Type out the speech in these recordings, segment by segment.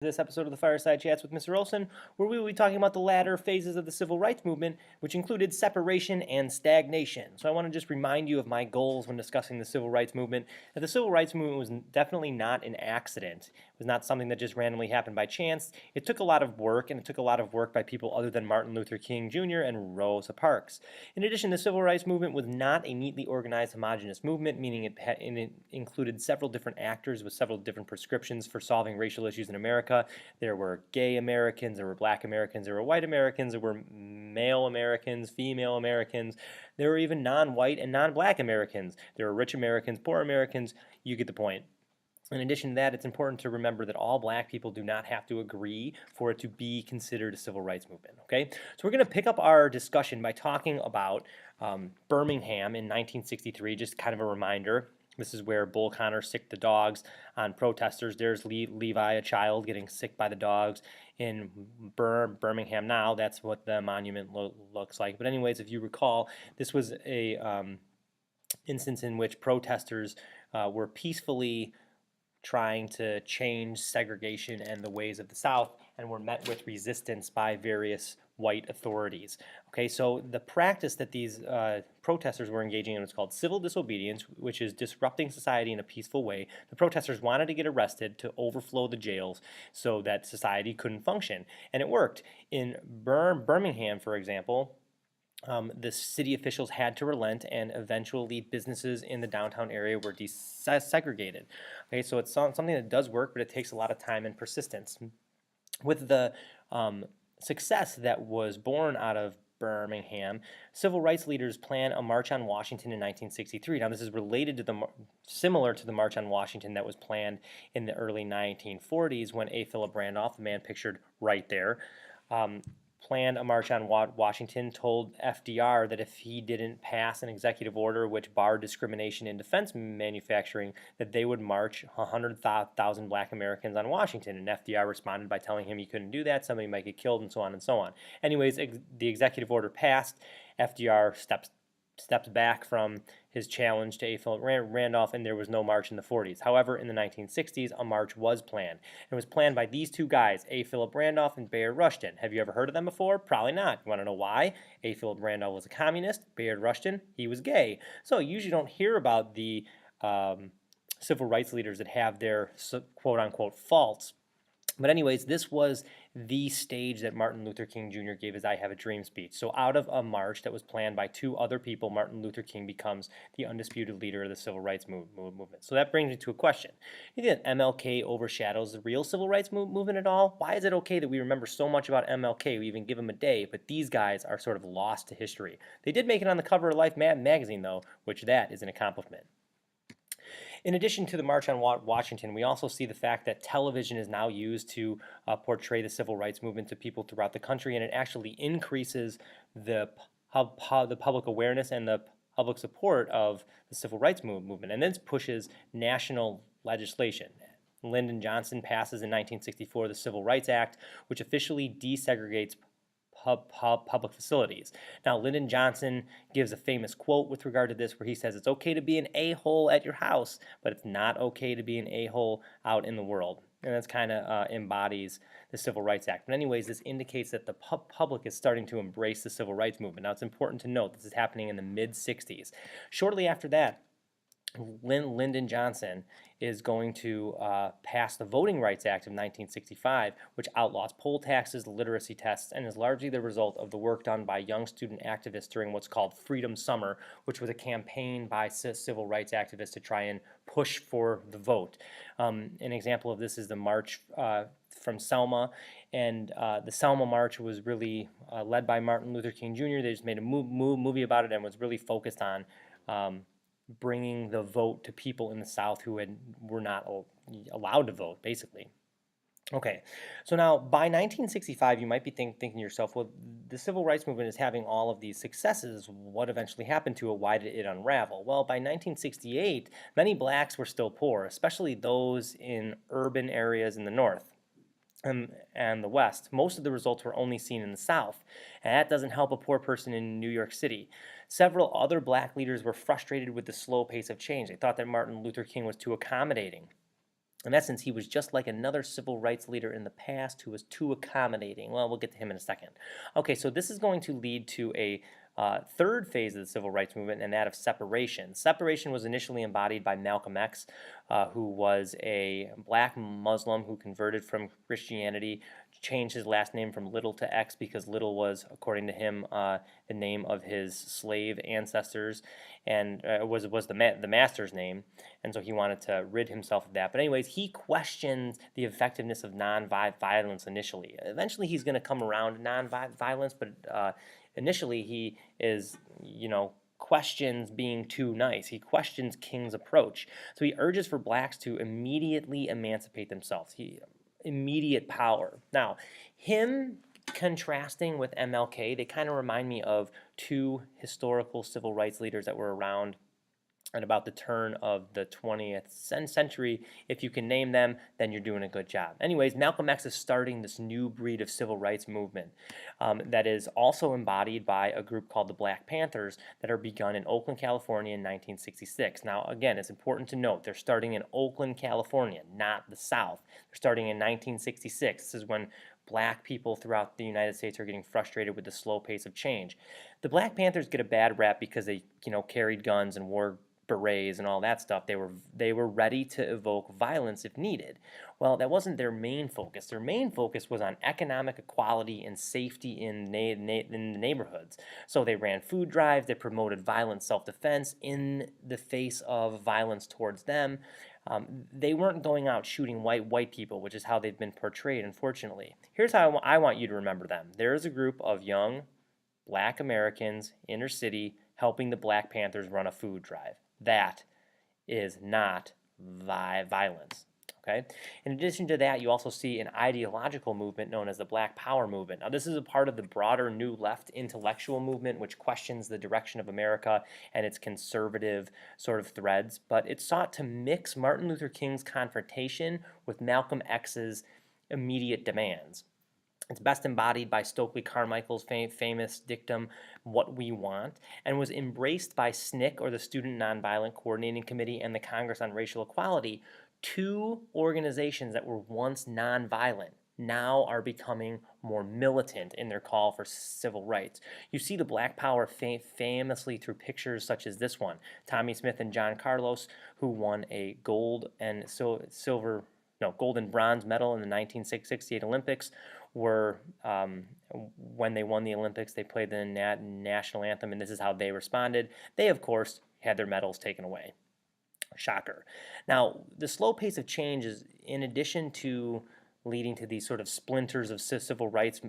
This episode of the Fireside Chats with Mr. Olson, where we will be talking about the latter phases of the civil rights movement, which included separation and stagnation. So I want to just remind you of my goals when discussing the civil rights movement. That the civil rights movement was definitely not an accident. It was not something that just randomly happened by chance. It took a lot of work, and it took a lot of work by people other than Martin Luther King Jr. and Rosa Parks. In addition, the civil rights movement was not a neatly organized, homogenous movement, meaning it included several different actors with several different prescriptions for solving racial issues in America. There were gay Americans, there were black Americans, there were white Americans, there were male Americans, female Americans, there were even non-white and non-black Americans. There were rich Americans, poor Americans, you get the point. In addition to that, it's important to remember that all black people do not have to agree for it to be considered a civil rights movement, okay? So we're going to pick up our discussion by talking about Birmingham in 1963, just kind of a reminder. This is where Bull Connor sicked the dogs on protesters. There's Levi, a child, getting sick by the dogs in Birmingham now. That's what the monument looks like. But anyways, if you recall, this was a instance in which protesters were peacefully trying to change segregation and the ways of the South, and were met with resistance by various white authorities. Okay, so the practice that these protesters were engaging in was called civil disobedience, which is disrupting society in a peaceful way. The protesters wanted to get arrested to overflow the jails so that society couldn't function, and it worked. In Birmingham, for example, the city officials had to relent, and eventually businesses in the downtown area were desegregated. Okay, so it's something that does work, but it takes a lot of time and persistence. With the success that was born out of Birmingham, civil rights leaders planned a march on Washington in 1963. Now, this is related to similar to the March on Washington that was planned in the early 1940s when A. Philip Randolph, the man pictured right there, planned a march on Washington, told FDR that if he didn't pass an executive order which barred discrimination in defense manufacturing, that they would march 100,000 black Americans on Washington. And FDR responded by telling him he couldn't do that, somebody might get killed, and so on and so on. Anyways, the executive order passed. FDR stepped back from his challenge to A. Philip Randolph, and there was no march in the 40s. However, in the 1960s, a march was planned. It was planned by these two guys, A. Philip Randolph and Bayard Rustin. Have you ever heard of them before? Probably not. You want to know why? A. Philip Randolph was a communist. Bayard Rustin, he was gay. So you usually don't hear about the civil rights leaders that have their quote-unquote faults. But anyways, this was the stage that Martin Luther King Jr. gave his I Have a Dream speech. So out of a march that was planned by two other people, Martin Luther King becomes the undisputed leader of the civil rights movement. So that brings me to a question. You think that MLK overshadows the real civil rights movement at all? Why is it okay that we remember so much about MLK, we even give him a day, but these guys are sort of lost to history? They did make it on the cover of Life magazine, though, which that is an accomplishment. In addition to the March on Washington, we also see the fact that television is now used to portray the civil rights movement to people throughout the country, and it actually increases the public awareness and the public support of the civil rights movement, and then pushes national legislation. Lyndon Johnson passes in 1964 the Civil Rights Act, which officially desegregates public facilities. Now, Lyndon Johnson gives a famous quote with regard to this where he says, it's okay to be an a-hole at your house, but it's not okay to be an a-hole out in the world. And that's kind of embodies the Civil Rights Act. But anyways, this indicates that the public is starting to embrace the civil rights movement. Now, it's important to note this is happening in the mid-60s. Shortly after that, Lyndon Johnson is going to pass the Voting Rights Act of 1965, which outlaws poll taxes, literacy tests, and is largely the result of the work done by young student activists during what's called Freedom Summer, which was a campaign by civil rights activists to try and push for the vote. An example of this is the march from Selma, and the Selma March was really led by Martin Luther King Jr. They just made a movie about it and was really focused on bringing the vote to people in the South who were not allowed to vote, basically. Okay, so now by 1965, you might be thinking to yourself, well, the civil rights movement is having all of these successes. What eventually happened to it? Why did it unravel? Well, by 1968, many blacks were still poor, especially those in urban areas in the North and the West. Most of the results were only seen in the South, and that doesn't help a poor person in New York City. Several other black leaders were frustrated with the slow pace of change. They thought that Martin Luther King was too accommodating. In essence, he was just like another civil rights leader in the past who was too accommodating. Well, we'll get to him in a second. Okay, so this is going to lead to a third phase of the civil rights movement, and that of separation. Separation was initially embodied by Malcolm X, who was a black Muslim who converted from Christianity, changed his last name from Little to X because Little was, according to him, the name of his slave ancestors, and was the master's name, and so he wanted to rid himself of that. But anyways, he questioned the effectiveness of non-violence initially. Eventually, he's going to come around to non-violence, but initially he is, questions being too nice. He questions King's approach. So he urges for blacks to immediately emancipate themselves. Immediate power. Now, him contrasting with MLK, they kind of remind me of two historical civil rights leaders that were around at about the turn of the 20th century. If you can name them, then you're doing a good job. Anyways, Malcolm X is starting this new breed of civil rights movement that is also embodied by a group called the Black Panthers that are begun in Oakland, California in 1966. Now, again, it's important to note they're starting in Oakland, California, not the South. They're starting in 1966. This is when black people throughout the United States are getting frustrated with the slow pace of change. The Black Panthers get a bad rap because they, carried guns and wore berets and all that stuff. They were ready to evoke violence if needed. Well, that wasn't their main focus. Their main focus was on economic equality and safety in the neighborhoods. So they ran food drives. They promoted violent self-defense in the face of violence towards them. They weren't going out shooting white people, which is how they've been portrayed, unfortunately. Here's how I want you to remember them. There is a group of young black Americans, inner city, helping the Black Panthers run a food drive. That is not violence. Okay? In addition to that, you also see an ideological movement known as the Black Power movement. Now, this is a part of the broader New Left intellectual movement, which questions the direction of America and its conservative sort of threads, but it sought to mix Martin Luther King's confrontation with Malcolm X's immediate demands. It's best embodied by Stokely Carmichael's famous dictum, "What we want," and was embraced by SNCC, or the Student Nonviolent Coordinating Committee, and the Congress on Racial Equality, two organizations that were once nonviolent now are becoming more militant in their call for civil rights. You see the Black Power famously through pictures such as this one, Tommy Smith and John Carlos, who won a gold and gold and bronze medal in the 1968 Olympics, were when they won the Olympics, they played the national anthem, and this is how they responded. They, of course, had their medals taken away. Shocker. Now, the slow pace of change is, in addition to leading to these sort of splinters of civil rights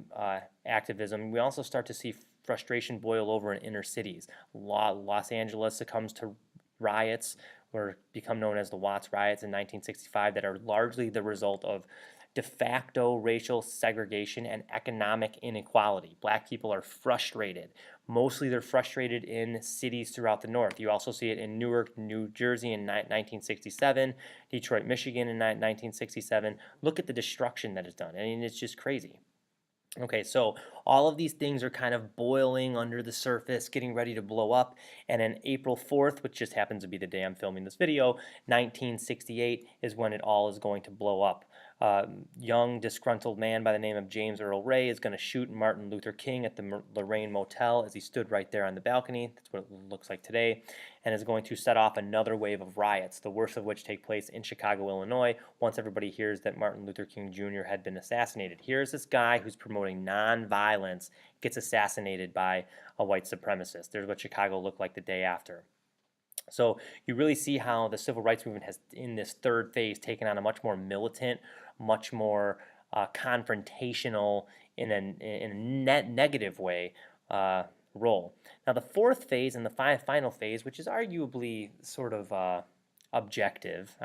activism, we also start to see frustration boil over in inner cities. Los Angeles succumbs to riots, or become known as the Watts riots in 1965, that are largely the result of de facto racial segregation and economic inequality. Black people are frustrated. Mostly they're frustrated in cities throughout the North. You also see it in Newark, New Jersey in 1967, Detroit, Michigan in 1967. Look at the destruction that is done. I mean, it's just crazy. Okay, so all of these things are kind of boiling under the surface, getting ready to blow up, and on April 4th, which just happens to be the day I'm filming this video, 1968 is when it all is going to blow up. Young, disgruntled man by the name of James Earl Ray is going to shoot Martin Luther King at the Lorraine Motel as he stood right there on the balcony. That's what it looks like today, and is going to set off another wave of riots, the worst of which take place in Chicago, Illinois, once everybody hears that Martin Luther King Jr. had been assassinated. Here's this guy who's promoting nonviolence, gets assassinated by a white supremacist. There's what Chicago looked like the day after. So you really see how the civil rights movement has, in this third phase, taken on a much more militant, much more confrontational, in a negative way, role. Now the fourth phase and the final phase, which is arguably sort of subjective,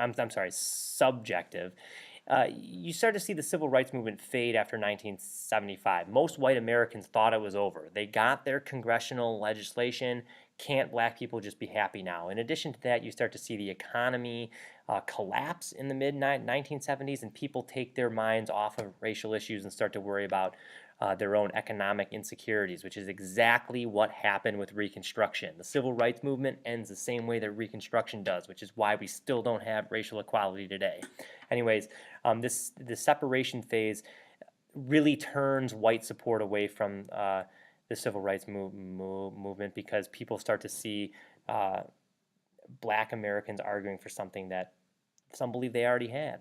you start to see the civil rights movement fade after 1975. Most white Americans thought it was over. They got their congressional legislation. Can't black people just be happy now? In addition to that, you start to see the economy collapse in the mid-1970s, and people take their minds off of racial issues and start to worry about their own economic insecurities, which is exactly what happened with Reconstruction. The Civil Rights Movement ends the same way that Reconstruction does, which is why we still don't have racial equality today. Anyways, the separation phase really turns white support away from the civil rights movement, because people start to see black Americans arguing for something that some believe they already had.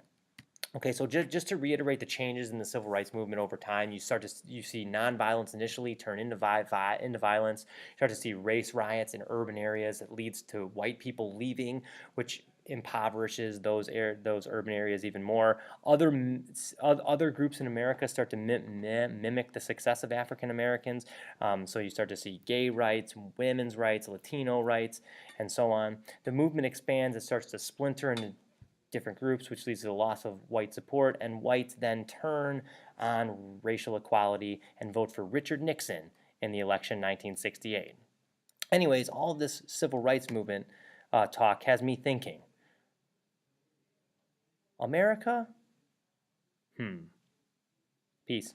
Okay, so just to reiterate the changes in the civil rights movement over time, you see nonviolence initially turn into violence. You start to see race riots in urban areas that leads to white people leaving, which impoverishes those urban areas even more. Other groups in America start to mimic the success of African Americans. So you start to see gay rights, women's rights, Latino rights, and so on. The movement expands. It starts to splinter into different groups, which leads to the loss of white support, and whites then turn on racial equality and vote for Richard Nixon in the election 1968. Anyways, all of this civil rights movement talk has me thinking, America? Peace.